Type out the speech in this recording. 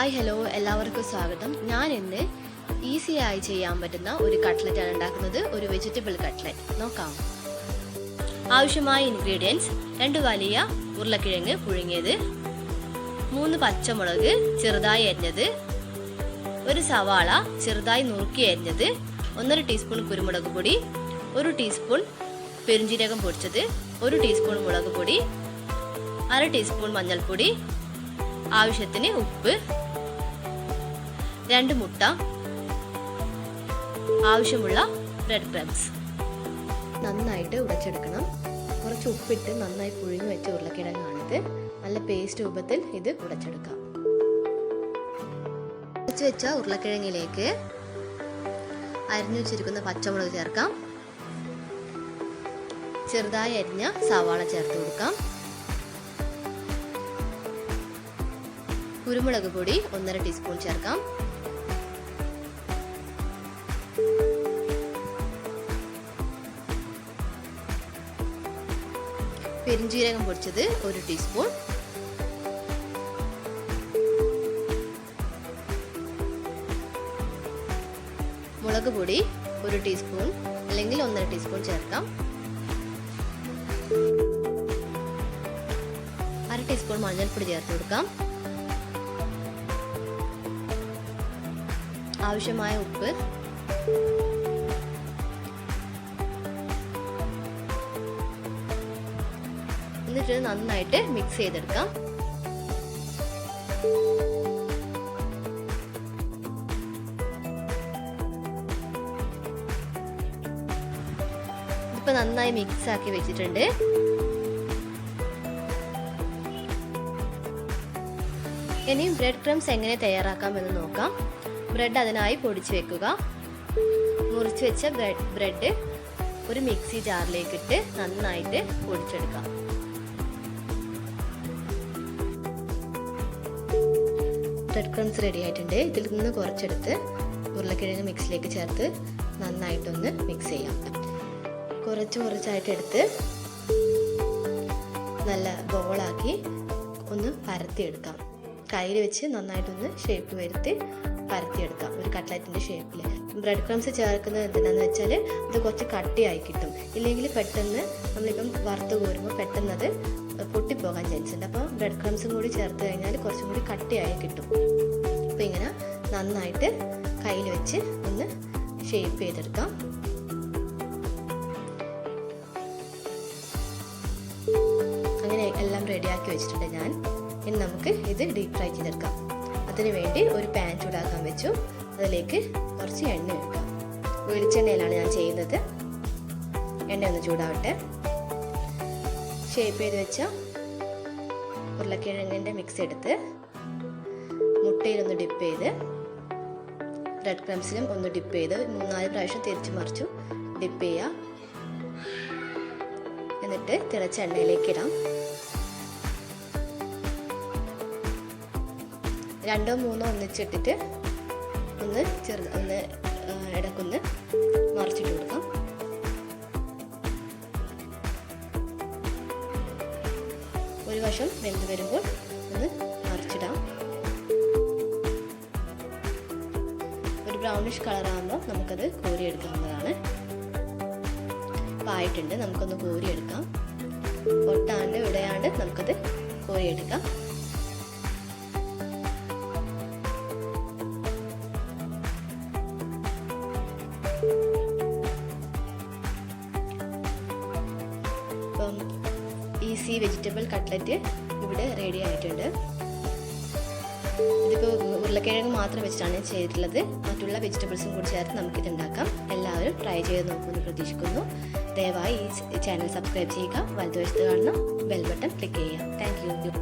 Hi hello എല്ലാവർക്കും സ്വാഗതം. ഞാൻ ഇന്ന് ഈസി ആയി ചെയ്യാൻ പറ്റുന്ന ഒരു കട്ട്ലറ്റ് ആണ് ഉണ്ടാക്കുന്നത്. ഒരു വെജിറ്റബിൾ കട്ട്ലറ്റ് നോക്കാം. ആവശ്യമായ ഇൻഗ്രീഡിയൻസ്: 2 വലിയ ഉരുളക്കിഴങ്ങ് പുഴുങ്ങിയത്, 3 പച്ചമുളക് ചെറുതായി അരിഞ്ഞത്, 1 സവാള ചെറുതായി നുറുക്കി അരിഞ്ഞത്, 1.5 ടീസ്പൂൺ കുരുമുളക് പൊടി, 1 ടീസ്പൂൺ പെരുംജീരകം പൊടിച്ചത്, 1 ടീസ്പൂൺ മുളക് പൊടി, 1/2 ടീസ്പൂൺ മഞ്ഞൾപ്പൊടി, ആവശ്യത്തിന് ഉപ്പ്, 2 മുട്ട, ആവശ്യമുള്ള ബ്രെഡ് ക്രംസ്. നന്നായിട്ട് ഉടച്ചെടുക്കണം. കുറച്ച് ഉപ്പിട്ട് നന്നായി പുഴുങ്ങി വെച്ച ഉരുളക്കിഴങ്ങാണിത്. നല്ല പേസ്റ്റ് രൂപത്തിൽ ഇത് ഉടച്ചെടുക്കാം. ഉടച്ചു വെച്ച ഉരുളക്കിഴങ്ങിലേക്ക് അരിഞ്ഞു വെച്ചിരിക്കുന്ന പച്ചമുളക് ചേർക്കാം. ചെറുതായി അരിഞ്ഞ സവാള ചേർത്ത് കൊടുക്കാം. കുരുമുളക് പൊടി 1.5 ടീസ്പൂൺ ചേർക്കാം. പെരുംജീരകം പൊടിച്ചത് 1 ടീസ്പൂൺ, മുളക് പൊടി 1 ടീസ്പൂൺ അല്ലെങ്കിൽ 1.5 ടീസ്പൂൺ ചേർക്കാം. 1/2 ടീസ്പൂൺ മഞ്ഞൾപ്പൊടി ചേർത്ത് കൊടുക്കാം. ആവശ്യമായ ഉപ്പ്, എന്നിട്ട് നന്നായിട്ട് മിക്സ് ചെയ്തെടുക്കാം. ഇതിപ്പോ നന്നായി മിക്സ് ആക്കി വെച്ചിട്ടുണ്ട്. ഇനി ബ്രെഡ് ക്രംസ് എങ്ങനെ തയ്യാറാക്കാം എന്ന് നോക്കാം. ബ്രെഡ് അതിനായി പൊടിച്ചു വെക്കുക. മുറിച്ച് വെച്ച ബ്രെഡ് ഒരു മിക്സി ജാറിലേക്ക് ഇട്ട് നന്നായിട്ട് പൊടിച്ചെടുക്കാം. ബ്രെഡ് ക്രംസ് റെഡി ആയിട്ടുണ്ട്. ഇതിൽ നിന്ന് കുറച്ചെടുത്ത് ഉരുളക്കിഴങ്ങ് മിക്സിലേക്ക് ചേർത്ത് നന്നായിട്ടൊന്ന് മിക്സ് ചെയ്യാം. കുറച്ചായിട്ട് എടുത്ത് നല്ല ബോളാക്കി ഒന്ന് പരത്തിയെടുക്കാം. കയ്യിൽ വെച്ച് നന്നായിട്ടൊന്ന് ഷേപ്പ് വരുത്തി പരത്തിയെടുക്കാം, ഒരു കട്ട്ലറ്റിൻ്റെ ഷേപ്പിൽ. ബ്രെഡ് ക്രംസ് ചേർക്കുന്നത് എന്തിനാന്ന് വെച്ചാൽ ഇത് കുറച്ച് കട്ടിയായി കിട്ടും. ഇല്ലെങ്കിൽ പെട്ടെന്ന് നമ്മളിപ്പം വറുത്ത് കോരുമ്പോൾ പെട്ടെന്ന് അത് പൊട്ടിപ്പോകാൻ ചാൻസ് ഉണ്ട്. അപ്പോൾ ബ്രെഡ് ക്രംസും കൂടി ചേർത്ത് കഴിഞ്ഞാൽ കുറച്ചും കൂടി കട്ടിയായി കിട്ടും. അപ്പോൾ ഇങ്ങനെ നന്നായിട്ട് കയ്യിൽ വെച്ച് ഒന്ന് ഷേപ്പ് ചെയ്തെടുക്കാം. അങ്ങനെ എല്ലാം റെഡിയാക്കി വെച്ചിട്ടുണ്ട് ഞാൻ. ഇനി നമുക്ക് ഇത് ഡീപ് ഫ്രൈ ചെയ്തെടുക്കാം. അതിനു വേണ്ടി ഒരു പാൻ ചൂടാക്കാൻ വെച്ചു. അതിലേക്ക് കുറച്ച് എണ്ണ വെക്കാം. വെളിച്ചെണ്ണയിലാണ് ഞാൻ ചെയ്യുന്നത്. എണ്ണ ഒന്ന് ചൂടാവട്ടെ. ഷേപ്പ് ചെയ്ത് വെച്ച ഉരുളക്കിഴങ്ങിൻ്റെ മിക്സ് എടുത്ത് മുട്ടയിലൊന്ന് ഡിപ്പ് ചെയ്ത് ബ്രെഡ് ക്രംസിലും ഒന്ന് ഡിപ്പ് ചെയ്ത് 3-4 പ്രാവശ്യം തിരിച്ചു മറിച്ചു ഡിപ്പ് ചെയ്യുക. എന്നിട്ട് തിളച്ച എണ്ണയിലേക്ക് ഇടാം. 2-3 ഒന്നിച്ചിട്ടിട്ട് ഒന്ന് ഇടക്കൊന്ന് മറിച്ചിട്ട് കൊടുക്കാം. ഒരു വശം വെന്ത് വരുമ്പോൾ ഒന്ന് മറിച്ചിടാം. ഒരു ബ്രൗണിഷ് കളറാകുമ്പോൾ നമുക്കത് കോരിയെടുക്കാവുന്നതാണ്. ആയിട്ടുണ്ട്. നമുക്കൊന്ന് കോരിയെടുക്കാം. ഒട്ടാണ്ട് ഇടയാണ്ട് നമുക്കത് കോരിയെടുക്കാം. ഈസി വെജിറ്റബിൾ കട്ട്ലറ്റ് ഇവിടെ റെഡി ആയിട്ടുണ്ട്. ഇതിപ്പോൾ ഉരുളക്കിഴങ്ങ് മാത്രം വെച്ചിട്ടാണ് ചെയ്തിട്ടുള്ളത്. മറ്റുള്ള വെജിറ്റബിൾസും കൂടി ചേർത്ത് നമുക്കിത് ഉണ്ടാക്കാം. എല്ലാവരും ട്രൈ ചെയ്ത് നോക്കുമെന്ന് പ്രതീക്ഷിക്കുന്നു. ദയവായി ഈ ചാനൽ സബ്സ്ക്രൈബ് ചെയ്യുക. വലതുവശത്ത് കാണുന്ന ബെൽ ബട്ടൺ ക്ലിക്ക് ചെയ്യുക. Thank you.